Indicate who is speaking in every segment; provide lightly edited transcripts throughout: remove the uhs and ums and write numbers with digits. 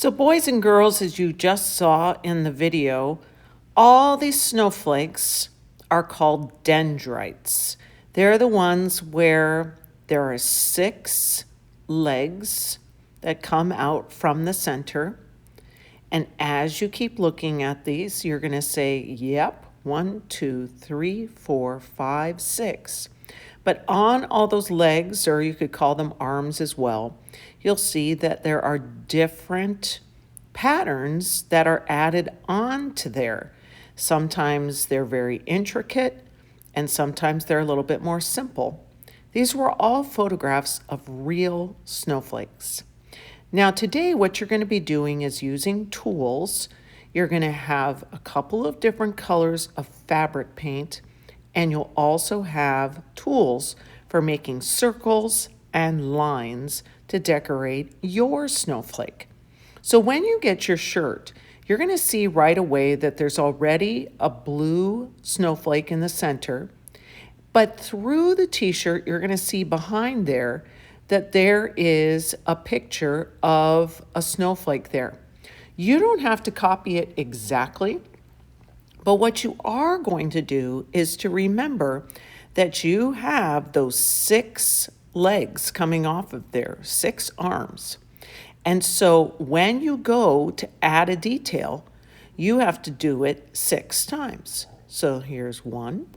Speaker 1: So boys and girls, as you just saw in the video, all these snowflakes are called dendrites. They're the ones where there are 6 legs that come out from the center. And as you keep looking at these, you're going to say, yep, 1, 2, 3, 4, 5, 6. But on all those legs, or you could call them arms as well, you'll see that there are different patterns that are added onto there. Sometimes they're very intricate, and sometimes they're a little bit more simple. These were all photographs of real snowflakes. Now today what you're going to be doing is using tools. You're going to have a couple of different colors of fabric paint, and you'll also have tools for making circles and lines to decorate your snowflake. So when you get your shirt, you're going to see right away that there's already a blue snowflake in the center, but through the t-shirt, you're going to see behind there that there is a picture of a snowflake there. You don't have to copy it exactly, but what you are going to do is to remember that you have those 6 legs coming off of there, 6 arms. And so when you go to add a detail, you have to do it 6 times. So here's 1,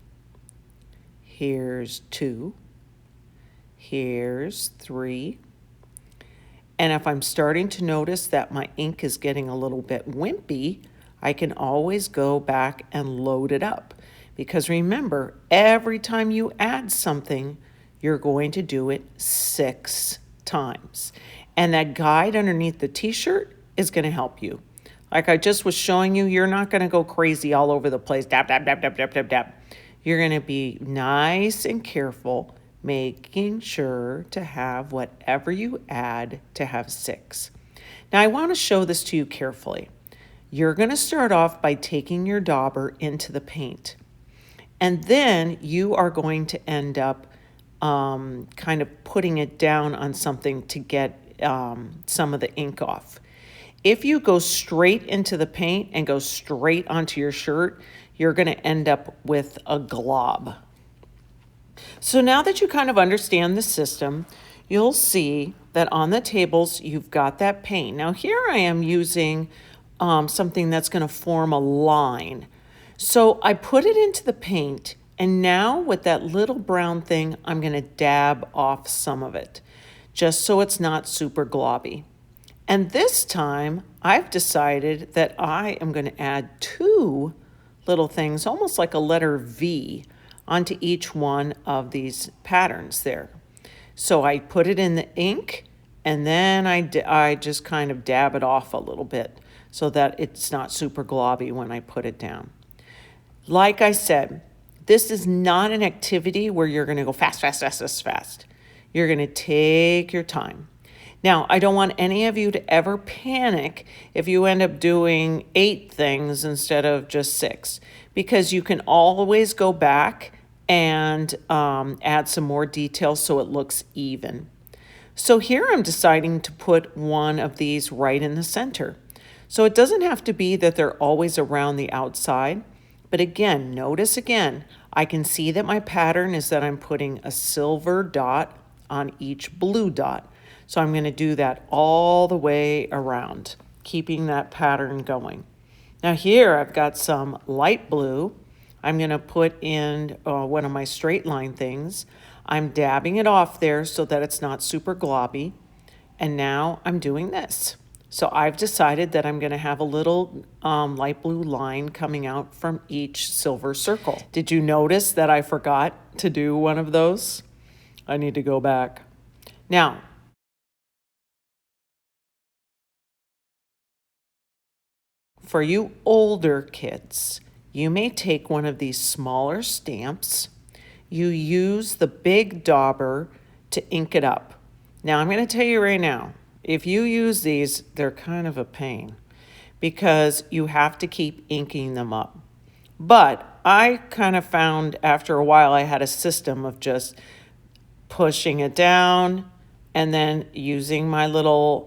Speaker 1: here's 2, here's 3. And if I'm starting to notice that my ink is getting a little bit wimpy, I can always go back and load it up. Because remember, every time you add something, you're going to do it 6 times. And that guide underneath the t-shirt is going to help you. Like I just was showing you, you're not going to go crazy all over the place. Dab, dab, dab, dab, dab, dab, dab. You're going to be nice and careful, making sure to have whatever you add to have 6. Now I want to show this to you carefully. You're going to start off by taking your dauber into the paint. And then you are going to end up kind of putting it down on something to get some of the ink off. If you go straight into the paint and go straight onto your shirt, you're going to end up with a glob. So now that you kind of understand the system, you'll see that on the tables you've got that paint. Now here I am using something that's going to form a line. So I put it into the paint, and now with that little brown thing, I'm going to dab off some of it, just so it's not super globby. And this time, I've decided that I am going to add 2 little things, almost like a letter V, onto each one of these patterns there. So I put it in the ink, and then I just kind of dab it off a little bit so that it's not super globby when I put it down. Like I said, this is not an activity where you're going to go fast, fast, fast, fast, fast. You're going to take your time. Now, I don't want any of you to ever panic if you end up doing 8 things instead of just 6, because you can always go back and add some more details so it looks even. So here I'm deciding to put one of these right in the center. So it doesn't have to be that they're always around the outside, but again, notice again, I can see that my pattern is that I'm putting a silver dot on each blue dot. So I'm going to do that all the way around, keeping that pattern going. Now here I've got some light blue. I'm going to put in one of my straight line things. I'm dabbing it off there so that it's not super globby. And now I'm doing this. So I've decided that I'm going to have a little light blue line coming out from each silver circle. Did you notice that I forgot to do one of those? I need to go back. Now, for you older kids, you may take one of these smaller stamps. You use the big dauber to ink it up. Now, I'm going to tell you right now, if you use these, they're kind of a pain because you have to keep inking them up. But I kind of found after a while I had a system of just pushing it down And then using my little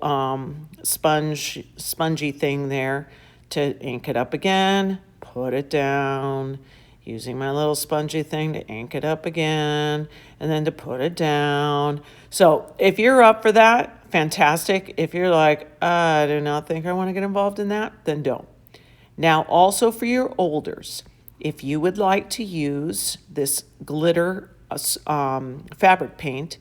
Speaker 1: spongy thing there to ink it up again, put it down, using my little spongy thing to ink it up again, and then to put it down. So if you're up for that, fantastic. If you're like, I do not think I want to get involved in that, then don't. Now, also for your olders, if you would like to use this glitter fabric paint,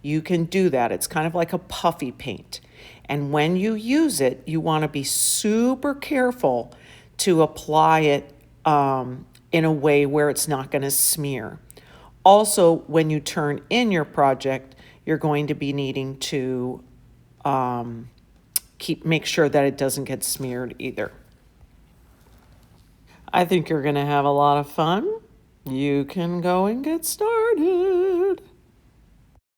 Speaker 1: you can do that. It's kind of like a puffy paint. And when you use it, you want to be super careful to apply it in a way where it's not going to smear. Also, when you turn in your project, you're going to be needing to make sure that it doesn't get smeared either. I think you're going to have a lot of fun. You can go and get started.